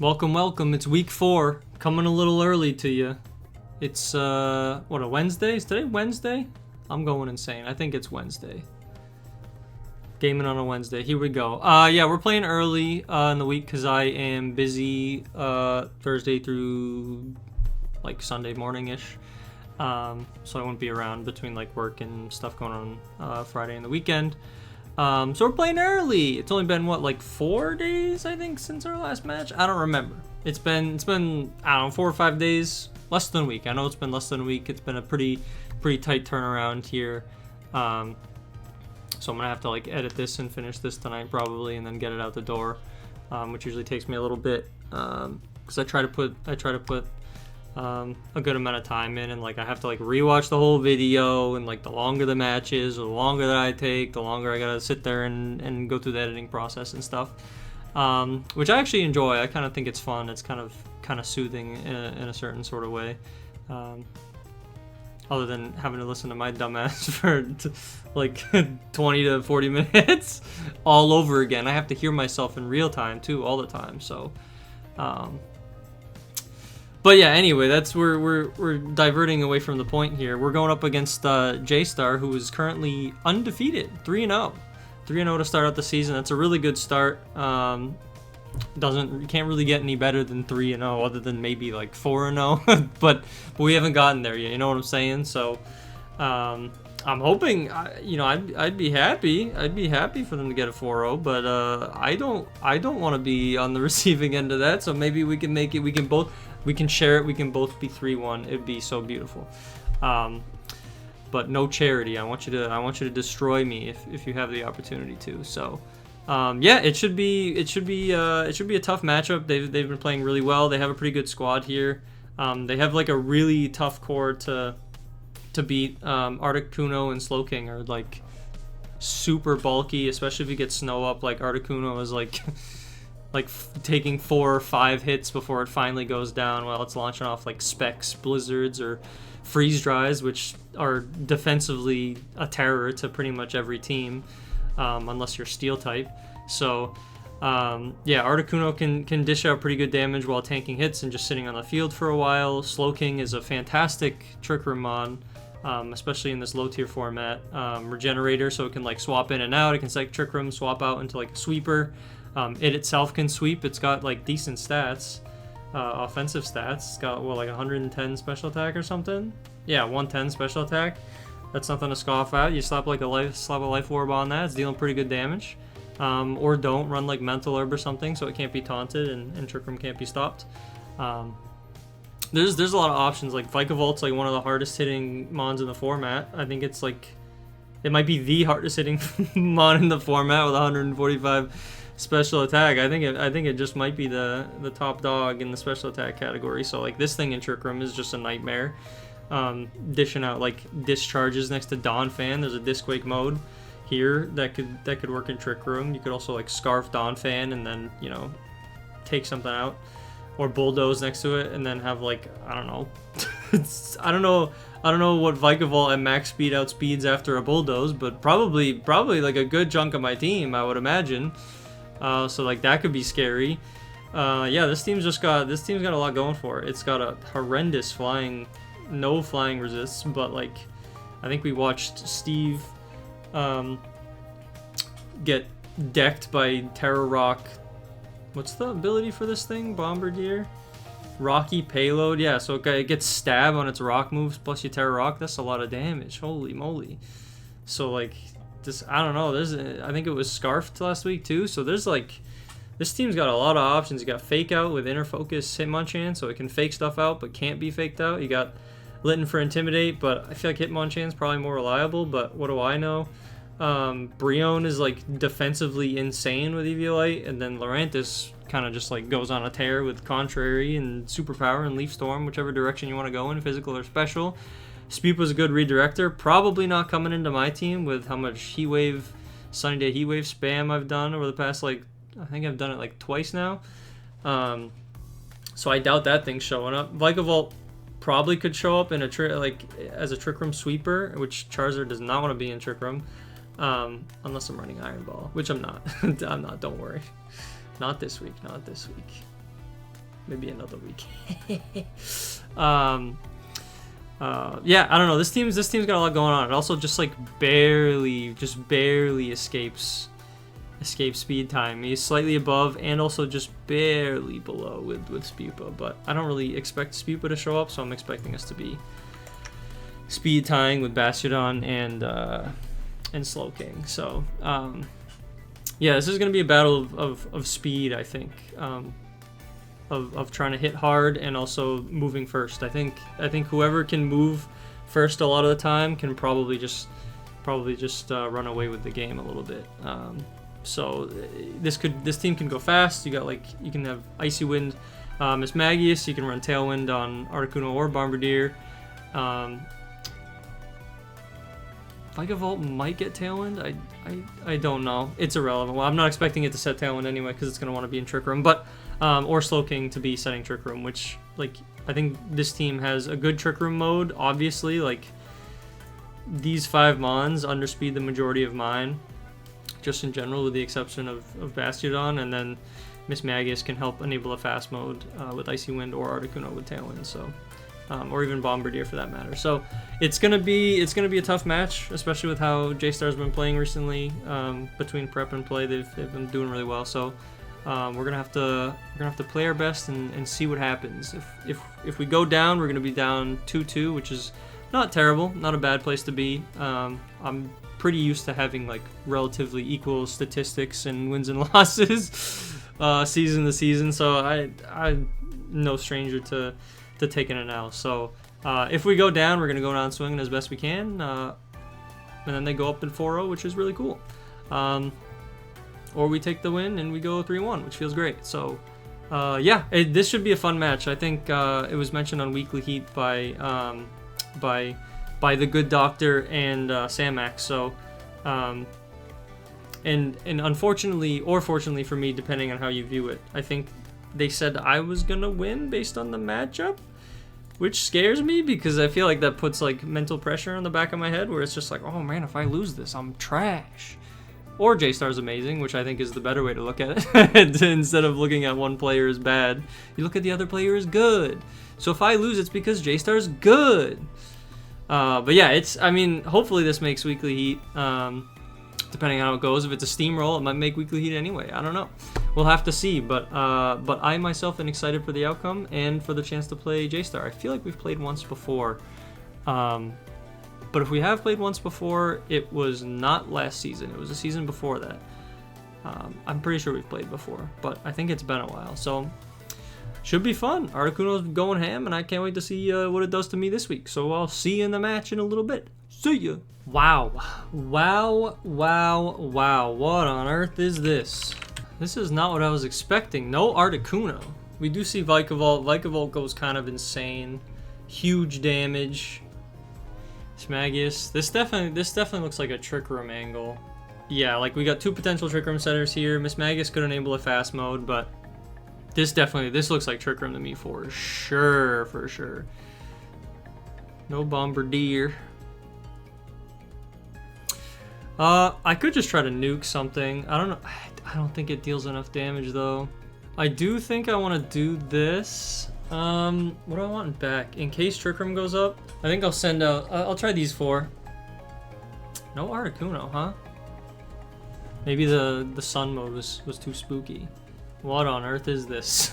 Welcome, welcome. It's week 4. Coming a little early to you. It's, what, a Wednesday? Is today Wednesday? I'm going insane. I think it's Wednesday. Gaming on a Wednesday. Here we go. Yeah, we're playing early in the week because I am busy Thursday through, like, Sunday morning-ish. So I won't be around between, like, work and stuff going on Friday and the weekend. So we're playing early. It's only been what, like 4 days, I think, since our last match. I don't remember. It's been I don't know, 4 or 5 days, less than a week. I know it's been less than a week. It's been a pretty tight turnaround here. So I'm gonna have to like edit this and finish this tonight probably, and then get it out the door, which usually takes me a little bit because I try to put a good amount of time in, and like I have to like rewatch the whole video, and like the longer the match is, or the longer that I take, the longer I gotta sit there and go through the editing process and stuff, which I actually enjoy. I kind of think it's fun. It's kind of soothing in a certain sort of way, other than having to listen to my dumbass for like 20 to 40 minutes all over again. I have to hear myself in real time too, all the time. So but yeah, anyway, that's we're diverting away from the point here. We're going up against J-Star, who is currently undefeated, 3-0. 3-0 to start out the season. That's a really good start. You can't really get any better than 3-0, other than maybe like 4-0. but we haven't gotten there yet. You know what I'm saying? So I'm hoping, I'd be happy. I'd be happy for them to get a 4-0, but I don't want to be on the receiving end of that. So maybe we can make it. We can share it. We can both be 3-1. It'd be so beautiful. But no charity. I want you to destroy me if you have the opportunity to. So, yeah, it should be a tough matchup. They've been playing really well. They have a pretty good squad here. They have like a really tough core to beat. Articuno and Slowking are like super bulky, especially if you get Snow up. Like Articuno is like taking 4 or 5 hits before it finally goes down while it's launching off like Specs, Blizzards, or Freeze Dries, which are defensively a terror to pretty much every team, unless you're Steel type. So yeah, Articuno can dish out pretty good damage while tanking hits and just sitting on the field for a while. Slowking is a fantastic Trick Room mon, especially in this low tier format. Regenerator, so it can like swap in and out. It can like Trick Room, swap out into like a sweeper. It itself can sweep. It's got like decent stats, offensive stats. It's got what, like 110 special attack or something. Yeah, 110 special attack. That's nothing to scoff at. You slap a life orb on that. It's dealing pretty good damage. Or don't run like mental orb or something, so it can't be taunted and Trick Room can't be stopped. There's a lot of options. Like Vikavoult's like one of the hardest hitting mons in the format. I think it's like it might be the hardest hitting mon in the format with 145 special attack. I think it just might be the top dog in the special attack category. So like this thing in Trick Room is just a nightmare. Dishing out like discharges next to Dawn Fan. There's a Disquake mode here that could work in Trick Room. You could also like Scarf Dawn Fan and then take something out, or Bulldoze next to it and then have like I don't know I don't know what Vikavolt at max speed outspeeds after a Bulldoze, but probably like a good chunk of my team, I would imagine. So like that could be scary. Yeah, this team's got a lot going for it. It's got a horrendous no flying resists, but like I think we watched Steve get decked by Terror Rock. What's the ability for this thing? Bombardier? Rocky Payload? Yeah, so it gets stab on its rock moves plus you Terror Rock. That's a lot of damage. Holy moly. So like this, I don't know. I think it was Scarfed last week too. So there's like, this team's got a lot of options. You got Fake Out with Inner Focus Hitmonchan, so it can fake stuff out but can't be faked out. You got Litten for Intimidate, but I feel like Hitmonchan's probably more reliable, but what do I know? Brionne is like defensively insane with Eviolite, and then Lurantis kind of just like goes on a tear with Contrary and Superpower and Leaf Storm, whichever direction you want to go in, physical or special. Speep was a good redirector, probably not coming into my team with how much Heat Wave, Sunny Day Heat Wave spam I've done over the past like, I think I've done it like twice now. So I doubt that thing's showing up. Vikavolt probably could show up in as a Trick Room sweeper, which Charizard does not want to be in Trick Room. Unless I'm running Iron Ball, which I'm not. I'm not, don't worry. Not this week. maybe another week. Yeah, I don't know. This team's got a lot going on. It also just like barely escapes speed time. He's slightly above and also just barely below with Spupa, but I don't really expect Spupa to show up, so I'm expecting us to be speed tying with Bastiodon and Slowking. So yeah, this is going to be a battle of speed, I think. Of trying to hit hard and also moving first. I think whoever can move first a lot of the time can probably just run away with the game a little bit. So this team can go fast. You can have Icy Wind, Miss Magius. You can run Tailwind on Articuno or Bombardier. Vikavolt might get Tailwind. I don't know. It's irrelevant. Well, I'm not expecting it to set Tailwind anyway because it's going to want to be in Trick Room. But or Slowking to be setting Trick Room, which I think this team has a good Trick Room mode. Obviously, these 5 Mons underspeed the majority of mine, just in general, with the exception of Bastiodon, and then Miss Magius can help enable a fast mode with Icy Wind or Articuno with Tailwind. So. Or even Bombardier for that matter. So it's gonna be a tough match, especially with how J-Star's been playing recently. Between prep and play, they've been doing really well. So we're gonna have to play our best and see what happens. If we go down, we're gonna be down 2-2, which is not terrible, not a bad place to be. I'm pretty used to having relatively equal statistics and wins and losses season to season, so I'm no stranger to taking it now. So if we go down, we're going to go down swinging as best we can, and then they go up in 4-0, which is really cool. Or we take the win and we go 3-1, which feels great. So yeah, this should be a fun match. I think it was mentioned on Weekly Heat by the good doctor and Samax. So and unfortunately or fortunately for me, depending on how you view it, I think they said I was gonna win based on the matchup, which scares me because I feel like that puts mental pressure on the back of my head where it's just oh man, if I lose this, I'm trash. Or J-Star's amazing, which I think is the better way to look at it. Instead of looking at one player as bad, you look at the other player as good. So if I lose, it's because J-Star's good. But yeah, hopefully this makes Weekly Heat, depending on how it goes. If it's a steamroll, it might make Weekly Heat anyway. I don't know. We'll have to see, but I myself am excited for the outcome and for the chance to play J-Star. I feel like we've played once before, but if we have played once before, it was not last season. It was a season before that. I'm pretty sure we've played before, but I think it's been a while, so should be fun. Articuno's going ham, and I can't wait to see what it does to me this week. So I'll see you in the match in a little bit. See ya. Wow. What on earth is this? This is not what I was expecting. No Articuno. We do see Vikavolt. Vikavolt goes kind of insane. Huge damage. Smagius. This definitely looks like a Trick Room angle. Yeah, we got 2 potential Trick Room setters here. Miss Magius could enable a fast mode, but this looks like Trick Room to me for sure. No Bombardier. I could just try to nuke something. I don't know. I don't think it deals enough damage though. I do think I want to do this. What do I want back? In case Trick Room goes up, I think I'll send out. I'll try these 4. No Articuno, huh? Maybe the sun mode was too spooky. What on earth is this?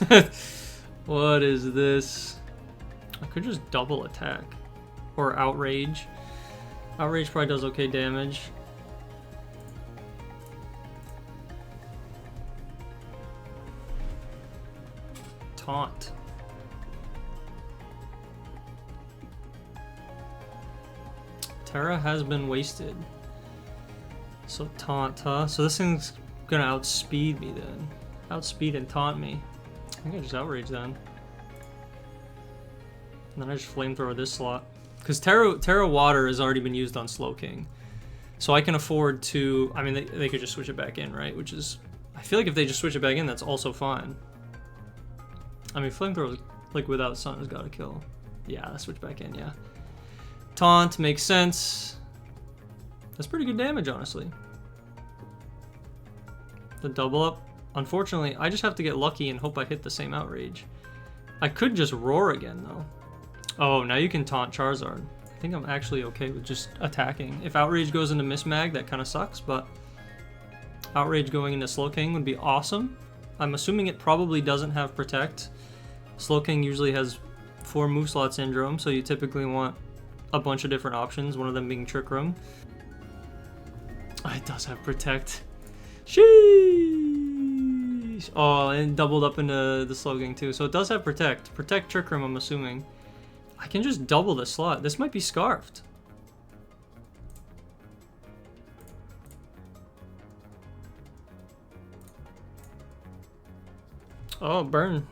What is this? I could just double attack or outrage. Outrage probably does okay damage. Taunt. Terra has been wasted. So taunt, huh? So this thing's gonna outspeed me then. Outspeed and taunt me. I think I just outrage then. And then I just flamethrower this slot. Because Terra Water has already been used on Slowking. So I can afford to... I mean, they could just switch it back in, right? Which is... I feel like if they just switch it back in, that's also fine. I mean, Flamethrower, without Sun has got to kill. Yeah, let's switch back in, yeah. Taunt makes sense. That's pretty good damage, honestly. The double up. Unfortunately, I just have to get lucky and hope I hit the same outrage. I could just roar again, though. Oh, now you can taunt Charizard. I think I'm actually okay with just attacking. If Outrage goes into Mismag, that kind of sucks, but Outrage going into Slowking would be awesome. I'm assuming it probably doesn't have Protect. Slowking usually has 4 move slot syndrome, so you typically want a bunch of different options, one of them being Trick Room. Oh, it does have Protect. Sheesh! Oh, and doubled up into the Slowking too, so it does have Protect. Protect Trick Room, I'm assuming. I can just double the slot. This might be Scarfed. Oh, burn.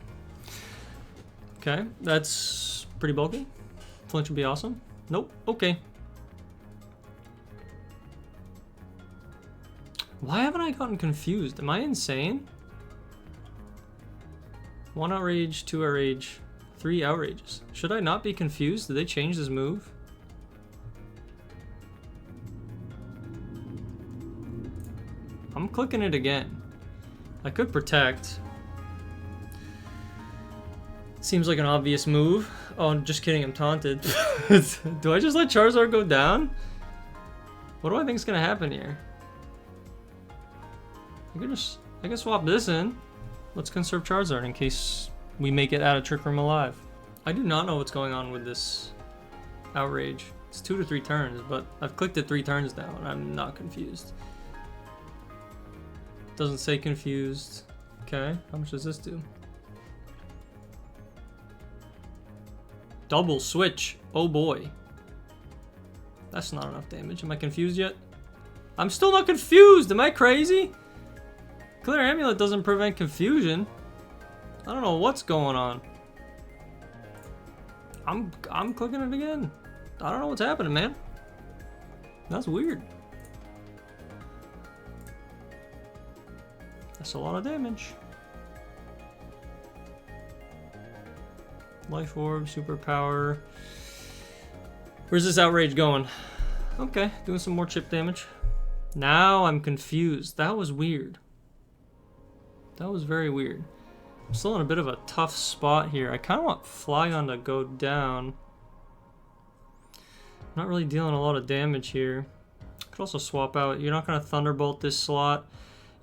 Okay, that's pretty bulky. Flinch would be awesome. Nope, okay. Why haven't I gotten confused? Am I insane? 1 Outrage, 2 Outrage, 3 Outrages. Should I not be confused? Did they change this move? I'm clicking it again. I could Protect. Seems like an obvious move. Oh, just kidding, I'm taunted. Do I just let Charizard go down? What do I think is gonna happen here? I can swap this in. Let's conserve Charizard in case we make it out of Trick Room alive. I do not know what's going on with this Outrage. It's 2 to 3 turns, but I've clicked it 3 turns now and I'm not confused. Doesn't say confused. Okay, how much does this do? Double switch. Oh boy. That's not enough damage. Am I confused yet? I'm still not confused. Am I crazy? Clear Amulet doesn't prevent confusion. I don't know what's going on. I'm clicking it again. I don't know what's happening, man. That's weird. That's a lot of damage. Life Orb, Superpower. Where's this Outrage going? Okay, doing some more chip damage. Now I'm confused. That was weird. That was very weird. I'm still in a bit of a tough spot here. I kind of want Flygon to go down. I'm not really dealing a lot of damage here. Could also swap out. You're not going to Thunderbolt this slot.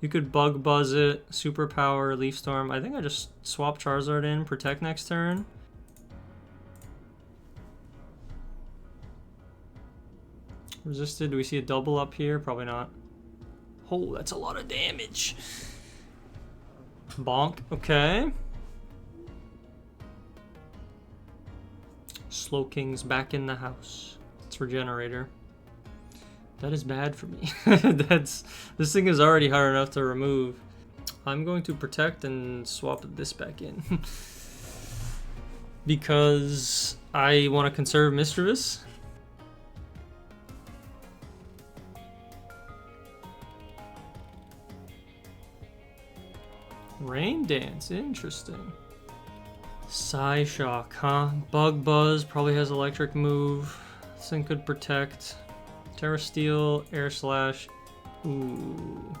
You could Bug Buzz it, Superpower, Leaf Storm. I think I just swap Charizard in, Protect next turn. Resisted. Do we see a double up here? Probably not. Oh, that's a lot of damage. Bonk. Okay. Slowking's back in the house. It's Regenerator. That is bad for me. This thing is already hard enough to remove. I'm going to Protect and swap this back in. Because I want to conserve Mischievous. Rain Dance, interesting. Psyshock, huh? Bug Buzz probably has electric move. This thing could Protect. Terra Steel, Air Slash. Ooh.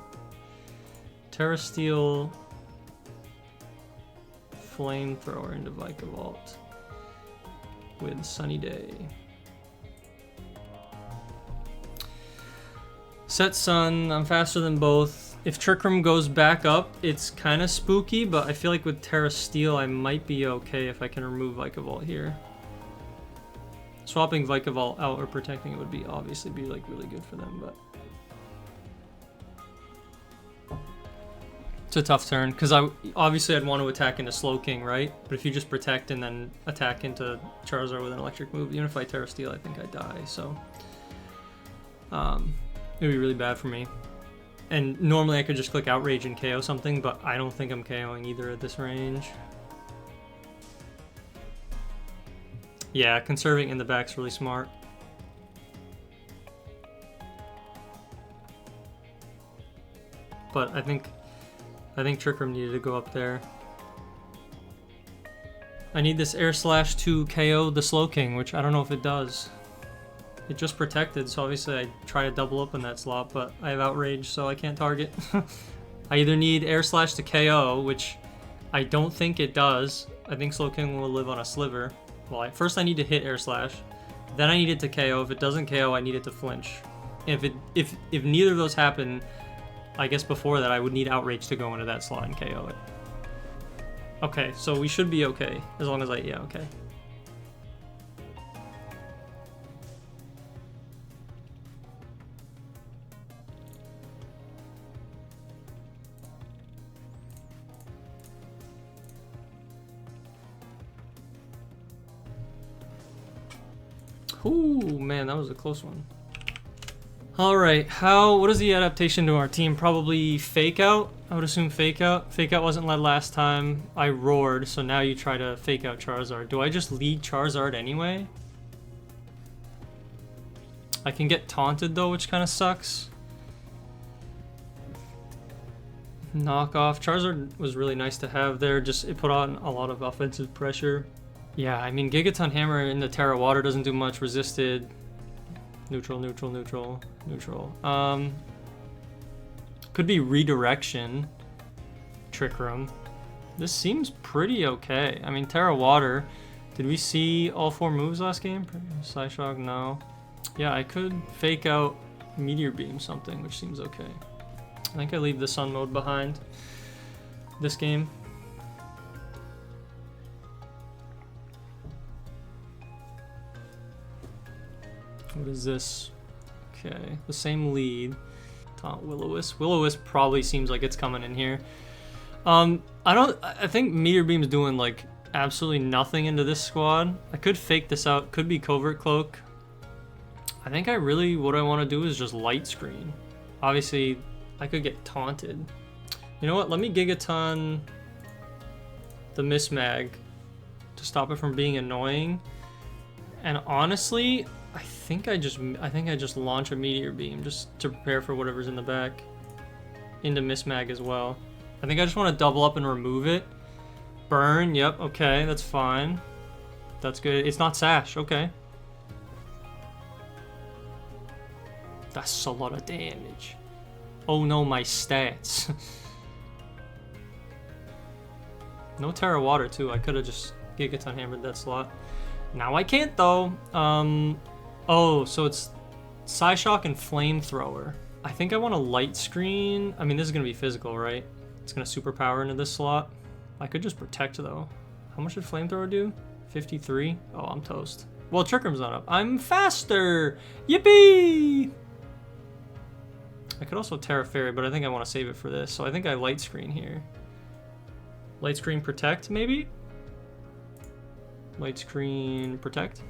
Terra Steel. Flamethrower into Vikavolt. With Sunny Day. Set Sun, I'm faster than both. If Trick Room goes back up, it's kind of spooky, but I feel like with Terra Steel, I might be okay if I can remove Vikavolt here. Swapping Vikavolt out or protecting it would be obviously be like really good for them, but it's a tough turn because obviously I'd want to attack into Slowking, right? But if you just protect and then attack into Charizard with an electric move, even if I Terra Steel, I think I die. So it'd be really bad for me. And normally I could just click Outrage and KO something, but I don't think I'm KOing either at this range. Yeah, conserving in the back's really smart. But I think Trick Room needed to go up there. I need this Air Slash to KO the Slowking, which I don't know if it does. It just protected, so obviously I try to double up in that slot, but I have Outrage, so I can't target. I either need Air Slash to KO, which I don't think it does, I think Slow King will live on a sliver. Well, first I need to hit Air Slash. Then I need it to KO. If it doesn't KO, I need it to flinch. If neither of those happen, I guess before that I would need Outrage to go into that slot and KO it. Okay, so we should be okay. As long as yeah, okay. Ooh, man, that was a close one. Alright, what is the adaptation to our team? Probably Fake Out? I would assume Fake Out. Fake Out wasn't led last time. I roared, so now you try to Fake Out Charizard. Do I just lead Charizard anyway? I can get taunted though, which kind of sucks. Knock off. Charizard was really nice to have there. Just it put on a lot of offensive pressure. Yeah, I mean, Gigaton Hammer in the Terra Water doesn't do much. Resisted. Neutral, neutral, neutral, neutral. Could be Redirection. Trick Room. This seems pretty okay. I mean, Terra Water. Did we see all 4 moves last game? Psyshock, no. Yeah, I could Fake Out Meteor Beam something, which seems okay. I think I leave the Sun mode behind this game. What is this? Okay, the same lead. Taunt Will-O-Wisp. Will-O-Wisp probably seems like it's coming in here. I think Meteor Beam's doing like absolutely nothing into this squad. I could fake this out. Could be Covert Cloak. I think what I want to do is just Light Screen. Obviously, I could get taunted. You know what? Let me Gigaton the Mismag to stop it from being annoying. And honestly, I think I just launch a Meteor Beam just to prepare for whatever's in the back into Mismag as well. I think I just want to double up and remove it. Burn, yep, okay, that's fine. That's good. It's not Sash, okay. That's a lot of damage. Oh no, my stats. No Terra Water too. I could have just Gigaton Hammered that slot. Now I can't though. Oh, so it's Psyshock and Flamethrower. I think I want a Light Screen. I mean, this is gonna be physical, right? It's gonna superpower into this slot. I could just Protect though. How much did Flamethrower do? 53? Oh, I'm toast. Well, Trick Room's not up. I'm faster! Yippee! I could also Terra Fairy, but I think I want to save it for this. So I think I Light Screen here. Light Screen Protect, maybe? Light Screen Protect.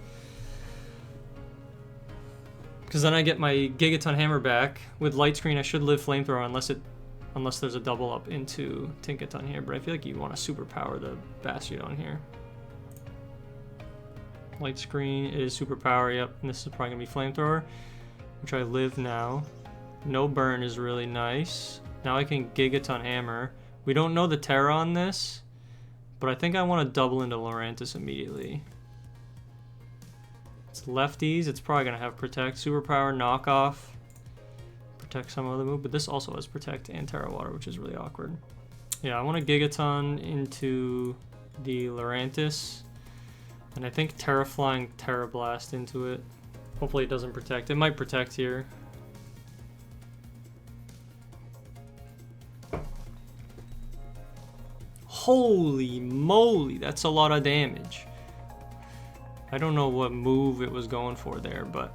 Because then I get my Gigaton Hammer back. With Light Screen, I should live Flamethrower unless there's a double up into Tinkaton here. But I feel like you want to superpower the Bastion here. Light Screen is superpower, yep. And this is probably going to be Flamethrower, which I live now. No burn is really nice. Now I can Gigaton Hammer. We don't know the Terra on this, but I think I want to double into Lurantis immediately. It's lefties. It's probably going to have Protect. Superpower, Knockoff. Protect some other move, but this also has Protect and Terra Water, which is really awkward. Yeah, I want to Gigaton into the Lurantis. And I think Terra Flying Terra Blast into it. Hopefully it doesn't Protect. It might Protect here. Holy moly, that's a lot of damage. I don't know what move it was going for there, but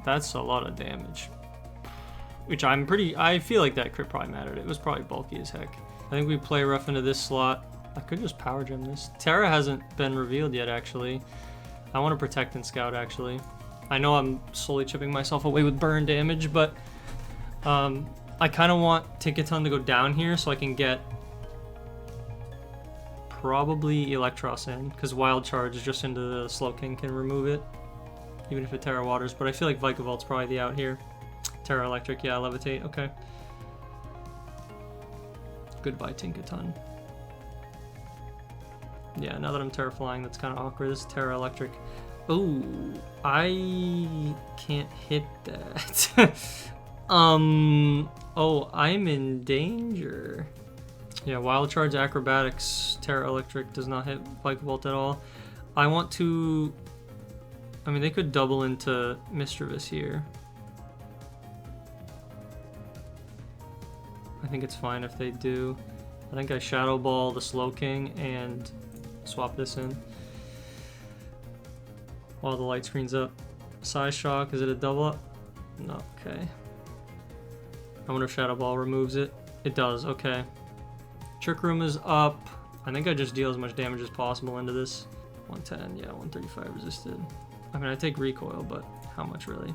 that's a lot of damage. Which I feel like that crit probably mattered. It was probably bulky as heck. I think we play rough into this slot. I could just Power Gem this. Terra hasn't been revealed yet, actually. I want to Protect and Scout, actually. I know I'm slowly chipping myself away with burn damage, but I kind of want Tinkaton to go down here so I can get probably Electros in, because Wild Charge just into the Slowking can remove it, even if it Terra Waters, but I feel like Vikavolt probably the out here. Terra Electric, yeah, Levitate, okay. Goodbye, Tinkaton. Yeah, now that I'm Terra Flying, that's kind of awkward. This is Terra Electric. Ooh, I can't hit that. Oh, I'm in danger. Yeah, Wild Charge, Acrobatics, Terra Electric does not hit Vikavolt at all. I want to... I mean, they could double into Mischievous here. I think it's fine if they do. I think I Shadow Ball the Slowking and swap this in while the light screen's up. Size Shock, is it a double up? No, okay. I wonder if Shadow Ball removes it. It does, okay. Trick Room is up. I think I just deal as much damage as possible into this. 110, yeah, 135 resisted. I mean, I take recoil, but how much really?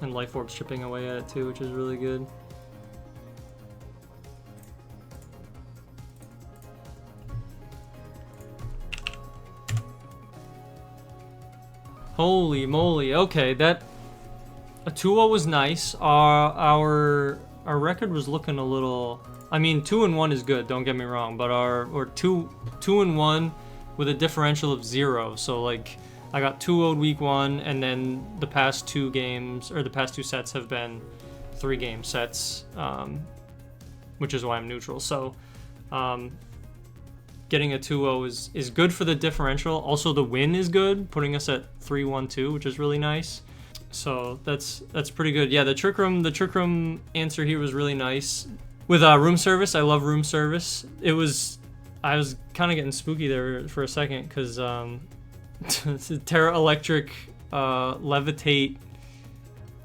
And Life Orb's chipping away at it too, which is really good. Holy moly, okay, that... A 2-0 was nice. Our record was looking a little... I mean, 2-1 is good, don't get me wrong, but or 2-1 with a differential of 0. So, like, I got 2-0'd week 1, and then the past 2 games, or the past 2 sets have been 3-game sets, which is why I'm neutral. So, getting a 2-0 is good for the differential. Also, the win is good, putting us at 3-1-2, which is really nice. So that's pretty good. Yeah, the trick room answer here was really nice. With room service, I love room service. I was kind of getting spooky there for a second because Terra Electric, Levitate.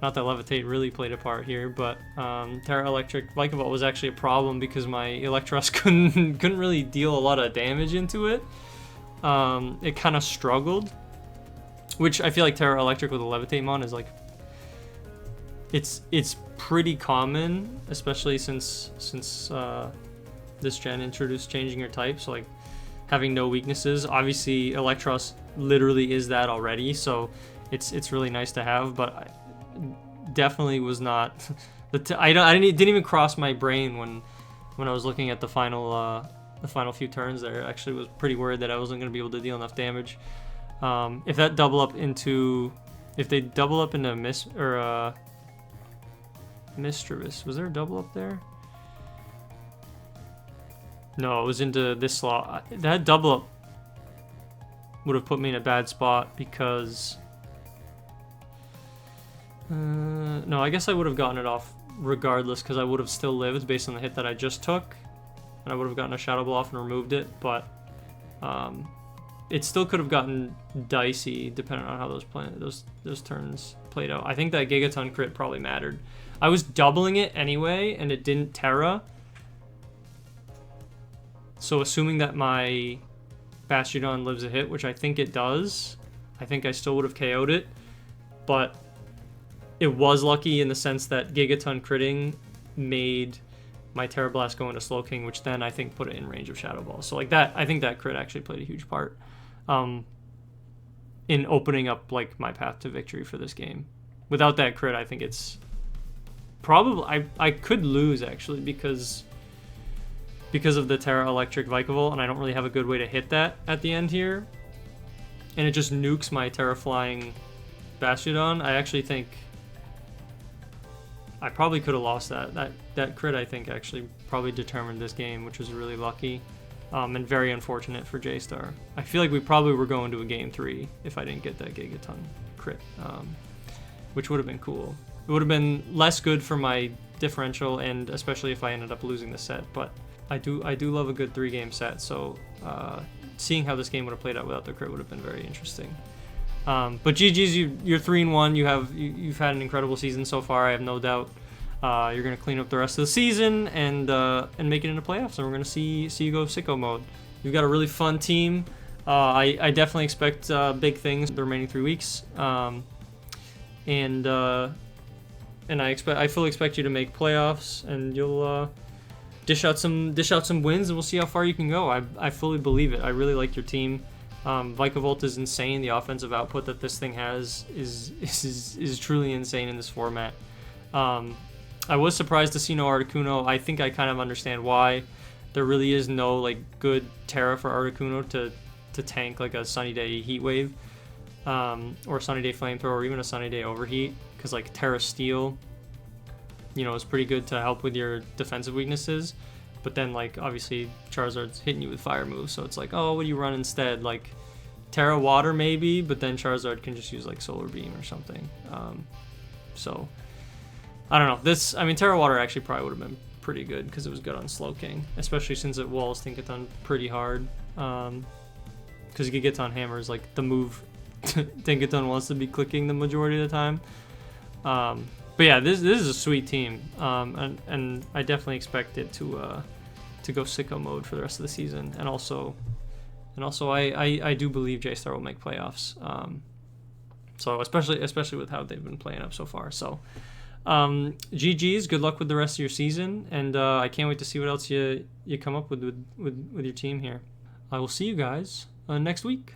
Not that Levitate really played a part here, but Terra Electric Vikavolt was actually a problem because my Electros couldn't really deal a lot of damage into it. It kind of struggled. Which I feel like Terra Electric with a Levitate mon is like, it's pretty common, especially since this gen introduced changing your type. So like having no weaknesses. Obviously Electros literally is that already, so it's really nice to have. But I definitely was not. It didn't even cross my brain when I was looking at the final few turns there. I actually was pretty worried that I wasn't going to be able to deal enough damage. If they double up into Mischievous, was there a double up there? No, it was into this slot. That double up would have put me in a bad spot because no, I guess I would have gotten it off regardless because I would have still lived based on the hit that I just took, and I would have gotten a Shadow Ball off and removed it, but it still could have gotten dicey depending on how those turns played out. I think that Gigaton crit probably mattered. I was doubling it anyway, and it didn't Terra. So assuming that my Bastiodon lives a hit, which I think it does, I think I still would have KO'd it. But it was lucky in the sense that Gigaton critting made my Terra Blast go into Slowking, which then I think put it in range of Shadow Ball. So like that, I think that crit actually played a huge part in opening up like my path to victory for this game. Without that crit, I think it's probably I could lose actually because of the Terra Electric Vikavolt, and I don't really have a good way to hit that at the end here. And it just nukes my Terra Flying Bastiodon. I actually think I probably could have lost that. That crit, I think, actually probably determined this game, which was really lucky. And very unfortunate for J-Star. I feel like we probably were going to a game 3 if I didn't get that Gigaton crit, which would have been cool. It would have been less good for my differential, and especially if I ended up losing the set. But I do love a good 3-game set, so seeing how this game would have played out without the crit would have been very interesting. But GG's, you're 3-1. You've had an incredible season so far. I have no doubt you're gonna clean up the rest of the season and make it into playoffs. And we're gonna see you go sicko mode. You've got a really fun team. I definitely expect big things the remaining 3 weeks. And I fully expect you to make playoffs, and you'll dish out some wins, and we'll see how far you can go. I fully believe it. I really like your team. Vikavolt is insane. The offensive output that this thing has is truly insane in this format. I was surprised to see no Articuno. I think I kind of understand why. There really is no like good Terra for Articuno to tank like a Sunny Day Heat Wave, or Sunny Day Flamethrower, or even a Sunny Day Overheat, because like Terra Steel, you know, is pretty good to help with your defensive weaknesses. But then like obviously Charizard's hitting you with fire moves, so it's like, oh, what do you run instead? Like Terra Water maybe, but then Charizard can just use like Solar Beam or something. So I don't know. I mean, Terra Water actually probably would have been pretty good because it was good on Slowking, especially since it walls Tinkaton pretty hard. Because Gigaton Hammer is like the move Tinkaton wants to be clicking the majority of the time. But yeah, this is a sweet team, and I definitely expect it to go sicko mode for the rest of the season. And also I do believe J-Star will make playoffs. So especially with how they've been playing up so far. So GG's, good luck with the rest of your season, and I can't wait to see what else you come up with your team here. I will see you guys next week.